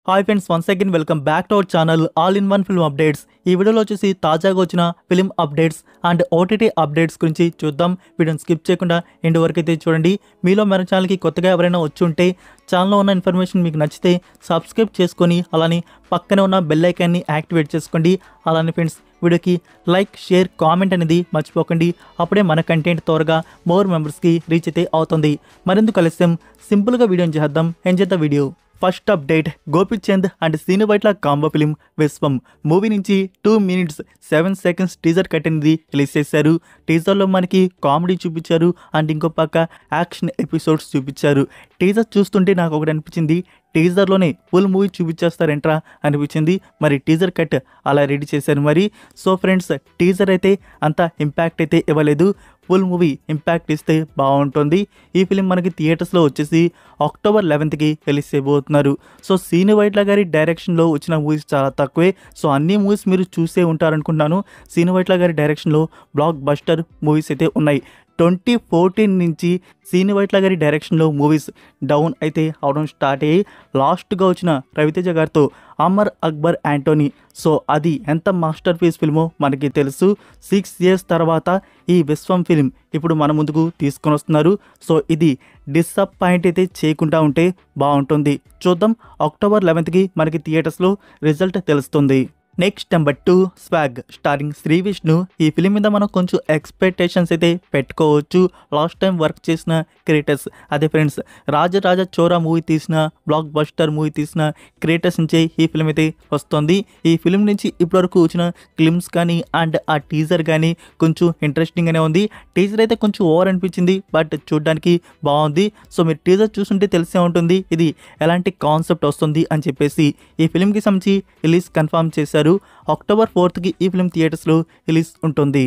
Hi friends, once again welcome back to our channel all in one film updates. ఈ వీడియోలో వచ్చేసి తాజాగా వచ్చిన film updates and OTT updates గురించి చూద్దాం. వీడియోని స్కిప్ చేయకుండా ఎండ్ వరకు అయితే చూడండి. మీలో మన ఛానల్కి కొత్తగా ఎవరైనా వచ్చి ఉంటే ఛానల్లో ఉన్న ఇన్ఫర్మేషన్ మీకు నచ్చితే సబ్స్క్రైబ్ చేసుకొని అలానే పక్కనే ఉన్న బెల్ ఐకాన్ని యాక్టివేట్ చేసుకోండి. అలానే ఫ్రెండ్స్, వీడియోకి లైక్, షేర్, కామెంట్ అనేది మర్చిపోకండి. అప్పుడే మన కంటెంట్ త్వరగా మోర్ మెంబర్స్కి రీచ్ అయితే అవుతుంది. మరెందుకు కలిసాం, సింపుల్గా వీడియోని చేద్దాం. Enjoy the video. First update, Gopichand and Srinu Vaitla combo film Vishwam movie నుంచి 2 minutes 7 seconds టీజర్ కట్ అనేది రిలీజ్ చేశారు. టీజర్లో మనకి కామెడీ చూపించారు అండ్ ఇంకో పక్క యాక్షన్ ఎపిసోడ్స్ చూపించారు. టీజర్ చూస్తుంటే నాకు ఒకటి అనిపించింది, టీజర్లోనే ఫుల్ మూవీ చూపించేస్తారంట్రా అనిపించింది. మరి టీజర్ కట్ అలా రెడీ చేశారు. మరి సో ఫ్రెండ్స్, టీజర్ అయితే అంత ఇంపాక్ట్ అయితే ఇవ్వలేదు, ఫుల్ మూవీ ఇంపాక్ట్ ఇస్తే బాగుంటుంది. ఈ ఫిలిం మనకి థియేటర్స్లో వచ్చేసి October 11th రిలీజ్ చేయబోతున్నారు. సో శ్రీను వైట్ల గారి డైరెక్షన్లో వచ్చిన మూవీస్ చాలా తక్కువే. సో అన్ని మూవీస్ మీరు చూసే ఉంటారనుకుంటున్నాను. శ్రీను వైట్ల గారి డైరెక్షన్లో బ్లాక్ బస్టర్ మూవీస్ అయితే ఉన్నాయి. 2014 నుంచి శ్రీను వైట్ల గారి డైరెక్షన్లో మూవీస్ డౌన్ అయితే అవడం స్టార్ట్ అయ్యి లాస్ట్గా వచ్చిన రవితేజ గారితో అమర్ అక్బర్ యాంటోనీ. సో అది ఎంత మాస్టర్ పీస్ ఫిల్మో మనకి తెలుసు. 6 years తర్వాత ఈ విశ్వం ఫిల్మ్ ఇప్పుడు మన ముందుకు తీసుకొని వస్తున్నారు. సో ఇది డిసప్పాయింట్ అయితే చేయకుండా ఉంటే బాగుంటుంది. చూద్దాం, October 11th మనకి థియేటర్స్లో రిజల్ట్ తెలుస్తుంది. Next number 2, Swag starring Shri Vishnu. ఈ ఫిలిం మీద మనం కొంచెం ఎక్స్పెక్టేషన్స్ అయితే పెట్టుకోవచ్చు. లాస్ట్ టైం వర్క్ చేసిన క్రియేటర్స్, అదే ఫ్రెండ్స్ రాజరాజ చోరా మూవీ తీసిన, బ్లాక్ బస్టర్ మూవీ తీసిన క్రియేటర్స్ నుంచే ఈ ఫిలిం అయితే వస్తుంది. ఈ ఫిలిం నుంచి ఇప్పటివరకు వచ్చిన క్లిమ్స్ కానీ అండ్ ఆ టీజర్ కానీ కొంచెం ఇంట్రెస్టింగ్గానే ఉంది. టీజర్ అయితే కొంచెం ఓవర్ అనిపించింది, బట్ చూడడానికి బాగుంది. సో మీరు టీజర్ చూస్తుంటే తెలిసే ఉంటుంది ఇది ఎలాంటి కాన్సెప్ట్ వస్తుంది అని చెప్పేసి. ఈ ఫిలింకి సంబంధించి రిలీజ్ కన్ఫర్మ్ చేశారు. October 4th ఈ ఫిలిం థియేటర్స్లో రిలీజ్ ఉంటుంది.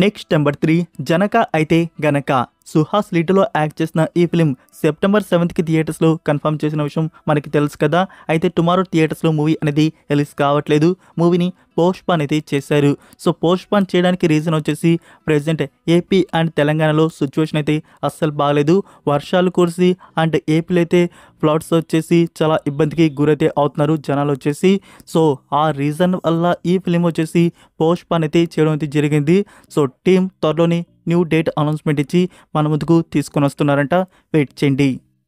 నెక్స్ట్ నెంబర్ 3, జనక అయితే గనక. సుహాస్ లీటలో యాక్ట్ చేసిన ఈ ఫిలిం September 7th థియేటర్స్లో కన్ఫర్మ్ చేసిన విషయం మనకి తెలుసు కదా. అయితే టుమారో థియేటర్స్లో మూవీ అనేది రిలీజ్ కావట్లేదు, మూవీని పోస్ట్పోన్ అయితే చేశారు. సో పోస్ట్పోన్ చేయడానికి రీజన్ వచ్చేసి ప్రెజెంట్ ఏపీ అండ్ తెలంగాణలో సిచ్యువేషన్ అయితే అస్సలు బాగలేదు. వర్షాలు కురిసి అండ్ ఏపీలో అయితే ఫ్లడ్స్ వచ్చేసి చాలా ఇబ్బందికి గురైతే అవుతున్నారు జనాలు వచ్చేసి. సో ఆ రీజన్ వల్ల ఈ ఫిలిం వచ్చేసి పోస్ట్పోన్ అయితే చేయడం అయితే జరిగింది. సో టీం త్వరలోని న్యూ డేట్ అనౌన్స్మెంట్ ఇచ్చి మన ముందుకు తీసుకొని వస్తున్నారంట, వెయిట్ చేయండి.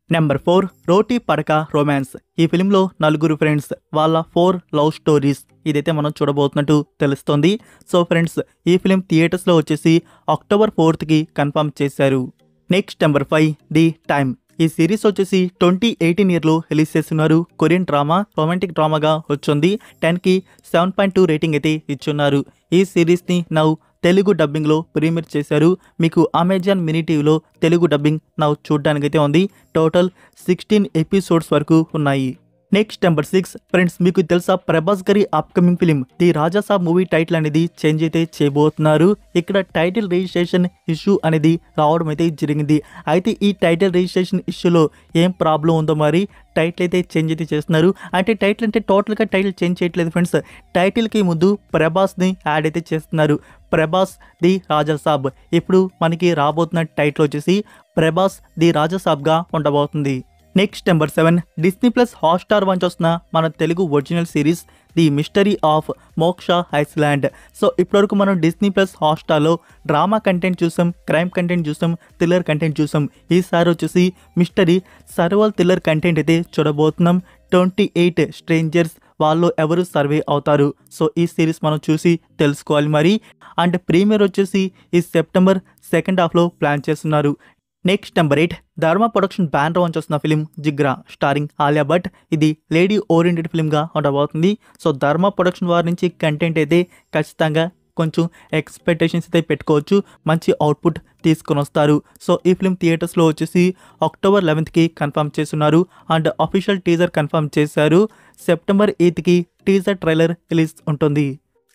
నెంబర్ 4, రోటీ పడక రొమాన్స్. ఈ ఫిలింలో 4 ఫ్రెండ్స్ వాళ్ళ 4 లవ్ స్టోరీస్ ఇదైతే మనం చూడబోతున్నట్టు తెలుస్తోంది. సో ఫ్రెండ్స్, ఈ ఫిలిం థియేటర్స్లో వచ్చేసి October 4th కన్ఫర్మ్ చేశారు. Next number 5, the time. ఈ సిరీస్ వచ్చేసి 2018 రిలీజ్ చేస్తున్నారు. కొరియన్ డ్రామా, రొమాంటిక్ డ్రామాగా వచ్చింది. 10కి 7.2 రేటింగ్ అయితే ఇచ్చున్నారు. ఈ సిరీస్ని నౌ తెలుగు డబ్బింగ్లో ప్రీమియర్ చేశారు. మీకు అమెజాన్ మినీ టీవీలో తెలుగు డబ్బింగ్ నౌ చూడడానికైతే ఉంది. టోటల్ 16 episodes వరకు ఉన్నాయి. నెక్స్ట్ నెంబర్ 6, ఫ్రెండ్స్ మీకు తెలుసా ప్రభాస్ గారి upcoming film the Rajasaab movie title అనేది చేంజ్ అయితే చేయబోతున్నారు. ఇక్కడ టైటిల్ రిజిస్ట్రేషన్ ఇష్యూ అనేది రావడం అయితే జరిగింది. అయితే ఈ టైటిల్ రిజిస్ట్రేషన్ ఇష్యూలో ఏం ప్రాబ్లం ఉందో మరి టైటిల్ అయితే చేంజ్ అయితే చేస్తున్నారు. అంటే టైటిల్ అంటే టోటల్గా టైటిల్ చేంజ్ చేయట్లేదు ఫ్రెండ్స్, టైటిల్కి ముందు ప్రభాస్ని యాడ్ అయితే చేస్తున్నారు. ప్రభాస్ ది రాజాసాబ్. ఇప్పుడు మనకి రాబోతున్న టైటిల్ వచ్చేసి ప్రభాస్ ది రాజాసాబ్గా ఉండబోతుంది. నెక్స్ట్ నెంబర్ 7, Disney+ హాట్స్టార్ నుంచి వస్తున్న మన Telugu original series the mystery of మోక్ష ఐస్లాండ్. సో ఇప్పటివరకు మనం Disney+ హాట్స్టార్లో డ్రామా కంటెంట్ చూసాం, క్రైమ్ కంటెంట్ చూసాం, థ్రిల్లర్ కంటెంట్ చూసాం. ఈసారి వచ్చేసి మిస్టరీ సర్వైవల్ థ్రిల్లర్ కంటెంట్ అయితే చూడబోతున్నాం. 28 స్ట్రేంజర్స్ వాళ్ళు ఎవరు సర్వే అవుతారు. సో ఈ సిరీస్ మనం చూసి తెలుసుకోవాలి మరి. అండ్ ప్రీమియర్ వచ్చేసి ఈ September 2nd ప్లాన్ చేస్తున్నారు. నెక్స్ట్ నెంబర్ 8, ధర్మ ప్రొడక్షన్ బ్యానర్ నుంచి వస్తున్న ఫిలిం జిగ్రా స్టారింగ్ ఆలియా భట్. ఇది లేడీ ఓరియంటెడ్ ఫిల్మ్గా ఉండబోతుంది. సో ధర్మ ప్రొడక్షన్ వారి నుంచి కంటెంట్ అయితే ఖచ్చితంగా కొంచెం ఎక్స్పెక్టేషన్స్ అయితే పెట్టుకోవచ్చు, మంచి అవుట్పుట్ తీసుకొని వస్తారు. సో ఈ ఫిలిం థియేటర్స్లో వచ్చేసి October 11th కన్ఫర్మ్ చేస్తున్నారు. అండ్ అఫీషియల్ టీజర్ కన్ఫర్మ్ చేశారు. September 8th teaser trailer release ఉంటుంది.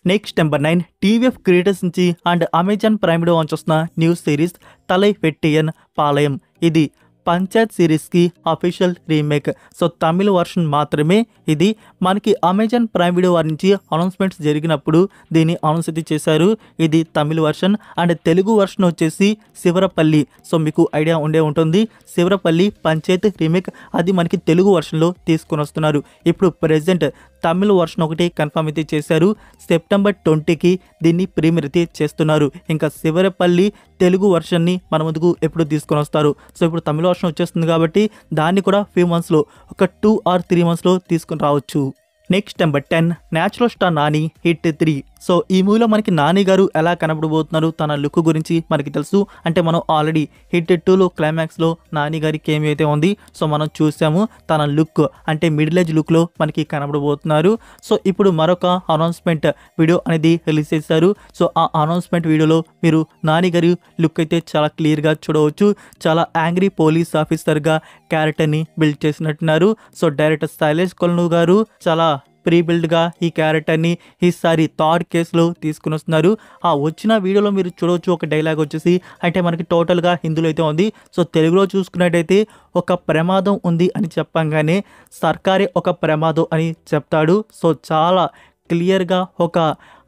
నెక్స్ట్ నెంబర్ 9, టీవీఎఫ్ క్రియేటర్స్ నుంచి అండ్ అమెజాన్ ప్రైమ్లో వస్తున్న న్యూస్ సిరీస్ తలై పెట్టియన్ పాలయం. ఇది పంచాయత్ సిరీస్కి అఫీషియల్ రీమేక్. సో తమిళ వర్షన్ మాత్రమే ఇది. మనకి అమెజాన్ ప్రైమ్ వీడియో వారి నుంచి అనౌన్స్మెంట్స్ జరిగినప్పుడు దీన్ని అనౌన్స్ అయితే చేశారు. ఇది తమిళ వర్షన్. అండ్ తెలుగు వర్షన్ వచ్చేసి శివరపల్లి. సో మీకు ఐడియా ఉండే ఉంటుంది, శివరపల్లి పంచాయత్ రీమేక్ అది మనకి తెలుగు వర్షన్లో తీసుకొని వస్తున్నారు. ఇప్పుడు ప్రెజెంట్ తమిళ వర్షన్ ఒకటి కన్ఫర్మ్ అయితే చేశారు. సెప్టెంబర్ 20కి దీన్ని ప్రీమియర్ అయితే చేస్తున్నారు. ఇంకా శివరపల్లి తెలుగు వర్షన్ని మన ముందుకు ఎప్పుడు తీసుకొని వస్తారు. సో ఇప్పుడు తమిళ వర్షన్ వచ్చేస్తుంది కాబట్టి దాన్ని కూడా ఫ్యూ మంత్స్లో, ఒక 2 or 3 మంత్స్లో తీసుకొని రావచ్చు. Next number 10, natural star Nani hit 3. So ఈ మూవీలో మనకి నాని గారు ఎలా కనబడబోతున్నారు, తన లుక్ గురించి మనకి తెలుసు. అంటే మనం ఆల్రెడీ హిట్ 2లో క్లైమాక్స్లో నాని గారి కేమి అయితే ఉంది. సో మనం చూసాము తన లుక్, అంటే మిడిల్ ఏజ్ లుక్లో మనకి కనబడబోతున్నారు. సో ఇప్పుడు మరొక అనౌన్స్మెంట్ వీడియో అనేది రిలీజ్ చేశారు. సో ఆ అనౌన్స్మెంట్ వీడియోలో మీరు నాని గారి లుక్ అయితే చాలా క్లియర్గా చూడవచ్చు. చాలా యాంగ్రీ పోలీస్ ఆఫీసర్గా క్యారెక్టర్ని బిల్డ్ చేసినట్టున్నారు. సో డైరెక్టర్ శైలేష్ కొలను గారు చాలా ప్రీ బిల్డ్గా ఈ క్యారెక్టర్ని ఈసారి థర్డ్ కేసులో తీసుకుని వస్తున్నారు. ఆ వచ్చిన వీడియోలో మీరు చూడవచ్చు ఒక డైలాగ్ వచ్చేసి, అంటే మనకి టోటల్గా హిందీలో అయితే ఉంది. సో తెలుగులో చూసుకున్నట్టయితే ఒక ప్రమాదం ఉంది అని చెప్పంగానే సర్కారే ఒక ప్రమాదం అని చెప్తాడు. సో చాలా క్లియర్గా ఒక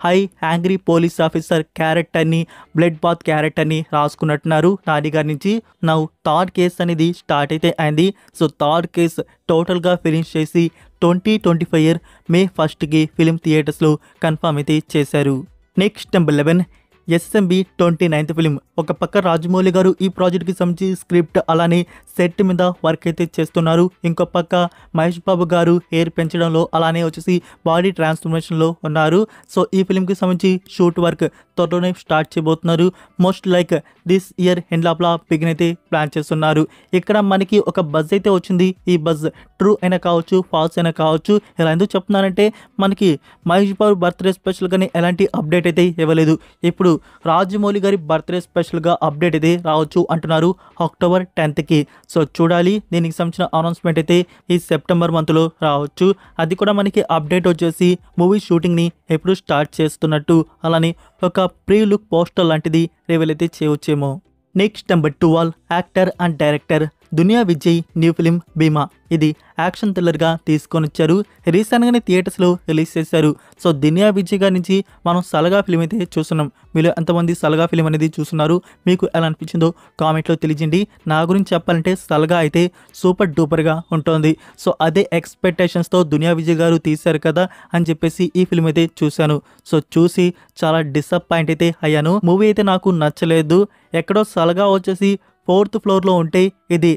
హై యాంగ్రీ పోలీస్ ఆఫీసర్ క్యారెక్టర్ని, బ్లడ్ బాత్ క్యారెక్టర్ని రాసుకున్నట్టున్నారు నాని గారి నుంచి. నౌ థర్డ్ కేస్ అనేది స్టార్ట్ అయితే అయింది. సో థర్డ్ కేస్ టోటల్గా ఫినిష్ చేసి 2025 మే 1కి ఫిలిం థియేటర్స్లో కన్ఫర్మ్ అయితే చేశారు. Next number 11, SMB 29th film. ఒక పక్క రాజమౌళి గారు ఈ ప్రాజెక్ట్కి సంబంధించి స్క్రిప్ట్ అలానే సెట్ మీద వర్క్ అయితే చేస్తున్నారు. ఇంకో పక్క మహేష్ బాబు గారు హెయిర్ పెంచడంలో అలానే వచ్చేసి బాడీ ట్రాన్స్ఫర్మేషన్లో ఉన్నారు. సో ఈ ఫిలింకి సంబంధించి షూట్ వర్క్ త్వరలోనే స్టార్ట్ చేయబోతున్నారు. Most like this year end లోపల బిగిన్ అయితే ప్లాన్ చేస్తున్నారు. ఇక్కడ మనకి ఒక బజ్ అయితే వచ్చింది. ఈ బజ్ ట్రూ అయినా కావచ్చు, ఫాల్స్ అయినా కావచ్చు. ఇలా ఎందుకు చెప్తున్నానంటే మనకి మహేష్ బాబు బర్త్డే స్పెషల్గానే ఎలాంటి అప్డేట్ అయితే ఇవ్వలేదు. ఇప్పుడు రాజమౌళి గారి బర్త్డే స్పెషల్గా అప్డేట్ అయితే రావచ్చు అంటున్నారు అక్టోబర్ 10కి. సో చూడాలి, దీనికి సంబంధించిన అనౌన్స్మెంట్ అయితే ఈ సెప్టెంబర్ మంత్లో రావచ్చు. అది కూడా మనకి అప్డేట్ వచ్చేసి మూవీ షూటింగ్ని ఎప్పుడు స్టార్ట్ చేస్తున్నట్టు, అలానే ఒక ప్రీ లుక్ పోస్టర్ లాంటిది రివీల్ అయితే చేయవచ్చేమో. Next number 12, actor and director Duniya Vijay new film భీమా. ఇది యాక్షన్ థ్రిల్లర్గా తీసుకొని వచ్చారు. రీసెంట్గానే థియేటర్స్లో రిలీజ్ చేశారు. సో దునియా విజయ్ గారి నుంచి మనం సలగా ఫిలిం అయితే చూస్తున్నాం. మీలో ఎంతమంది సలగా ఫిలిం అనేది చూస్తున్నారు, మీకు ఎలా అనిపించిందో కామెంట్లో తెలియజేయండి. నా గురించి చెప్పాలంటే సలగా అయితే సూపర్ డూపర్గా ఉంటుంది. సో అదే ఎక్స్పెక్టేషన్స్తో దునియా విజయ్ గారు తీశారు కదా అని చెప్పేసి ఈ ఫిలిం అయితే చూశాను. సో చూసి చాలా డిసప్పాయింట్ అయితే అయ్యాను. మూవీ అయితే నాకు నచ్చలేదు. ఎక్కడో సలగా వచ్చేసి 4th ఫ్లోర్లో ఉంటే ఇది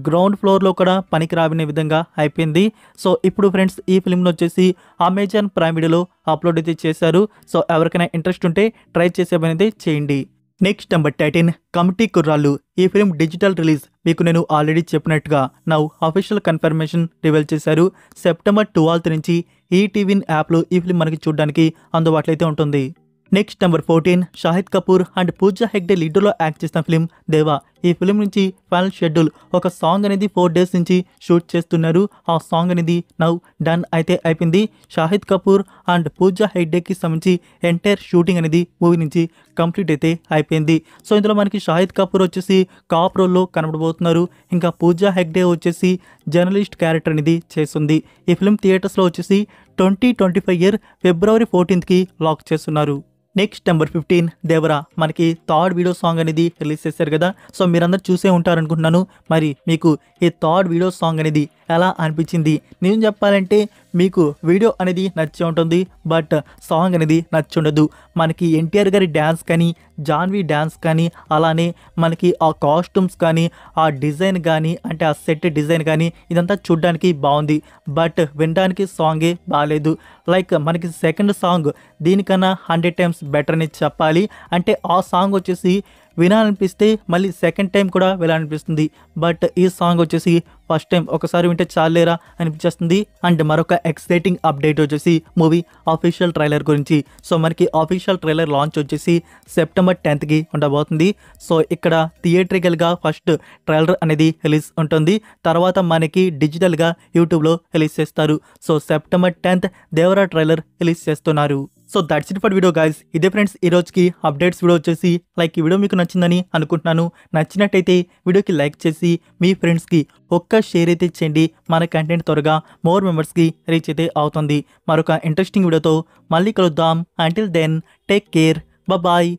గ్రౌండ్ ఫ్లోర్లో కూడా పనికి రాబిన విధంగా అయిపోయింది. సో ఇప్పుడు ఫ్రెండ్స్ ఈ ఫిల్మ్ని వచ్చేసి అమెజాన్ ప్రైమ్ వీడియోలో అప్లోడ్ అయితే చేశారు. సో ఎవరికైనా ఇంట్రెస్ట్ ఉంటే ట్రై చేసే పని అయితే చేయండి. నెక్స్ట్ నెంబర్ 13, కమిటీ కుర్రాళ్ళు. ఈ ఫిల్మ్ డిజిటల్ రిలీజ్ మీకు నేను ఆల్రెడీ చెప్పినట్టుగా నౌ అఫీషియల్ కన్ఫర్మేషన్ రివీల్ చేశారు. సెప్టెంబర్ 12 నుంచి ఈటీవీ యాప్లో ఈ ఫిల్మ్ మనకి చూడడానికి అందుబాటులో అయితే ఉంటుంది. Next number 14, Shahid Kapoor and Pooja Hegde లీడర్లో యాక్ట్ చేసిన ఫిలిం దేవా. ఈ ఫిలిం నుంచి ఫైనల్ షెడ్యూల్ ఒక సాంగ్ అనేది 4 days నుంచి షూట్ చేస్తున్నారు. ఆ సాంగ్ అనేది నౌ డన్ అయితే అయిపోయింది. షాహిద్ కపూర్ అండ్ పూజా హెగ్డేకి సంబంధించి ఎంటైర్ షూటింగ్ అనేది మూవీ నుంచి కంప్లీట్ అయితే అయిపోయింది. సో ఇందులో మనకి షాహిద్ కపూర్ వచ్చేసి కాప్ రోల్లో కనబడబోతున్నారు. ఇంకా పూజా హెగ్డే వచ్చేసి జర్నలిస్ట్ క్యారెక్టర్ అనేది చేస్తుంది. ఈ ఫిలిం థియేటర్స్లో వచ్చేసి 2025 ఫిబ్రవరి 14కి లాక్ చేస్తున్నారు. Next number 15, Devara. మనకి థర్డ్ వీడియో సాంగ్ అనేది రిలీజ్ చేశారు కదా. సో మీరందరూ చూసే ఉంటారనుకుంటున్నాను. మరి మీకు ఈ థర్డ్ వీడియో సాంగ్ అనేది ఎలా అనిపించింది? నేను చెప్పాలంటే మీకు వీడియో అనేది నచ్చి ఉంటుంది, బట్ సాంగ్ అనేది నచ్చి ఉండదు. మనకి ఎన్టీఆర్ గారి డ్యాన్స్ కానీ, జాన్వీ డ్యాన్స్ కానీ, అలానే మనకి ఆ కాస్ట్యూమ్స్ కానీ, ఆ డిజైన్ కానీ, అంటే ఆ సెట్ డిజైన్ కానీ ఇదంతా చూడడానికి బాగుంది, బట్ వినడానికి సాంగే బాగాలేదు. లైక్ మనకి సెకండ్ సాంగ్ దీనికన్నా 100 times బెటర్ అని చెప్పాలి. అంటే ఆ సాంగ్ వచ్చేసి వినాలనిపిస్తే మళ్ళీ సెకండ్ టైం కూడా వినాలనిపిస్తుంది. బట్ ఈ సాంగ్ వచ్చేసి ఫస్ట్ టైం ఒకసారి వింటే చాలేరా అనిపించేస్తుంది. అండ్ మరొక ఎక్సైటింగ్ అప్డేట్ వచ్చేసి మూవీ అఫీషియల్ ట్రైలర్ గురించి. సో మనకి అఫీషియల్ ట్రైలర్ లాంచ్ వచ్చేసి సెప్టెంబర్ 10కి ఉండబోతుంది. సో ఇక్కడ థియేట్రికల్గా ఫస్ట్ ట్రైలర్ అనేది రిలీజ్ ఉంటుంది. తర్వాత మనకి డిజిటల్గా యూట్యూబ్లో రిలీజ్ చేస్తారు. So September 10th Devara trailer release చేస్తున్నారు. So that's it for video guys. ఇదే ఫ్రెండ్స్ ఈ రోజుకి అప్డేట్స్ వీడియో వచ్చేసి లైక్ ఈ వీడియో మీకు నచ్చిందని అనుకుంటున్నాను. నచ్చినట్టయితే వీడియోకి లైక్ చేసి మీ ఫ్రెండ్స్కి ఒక్క షేర్ అయితే చేయండి. మన కంటెంట్ త్వరగా మోర్ మెంబర్స్కి రీచ్ అయితే అవుతుంది. మరొక ఇంట్రెస్టింగ్ వీడియోతో మళ్ళీ కలుద్దాం. Until then take care, bye.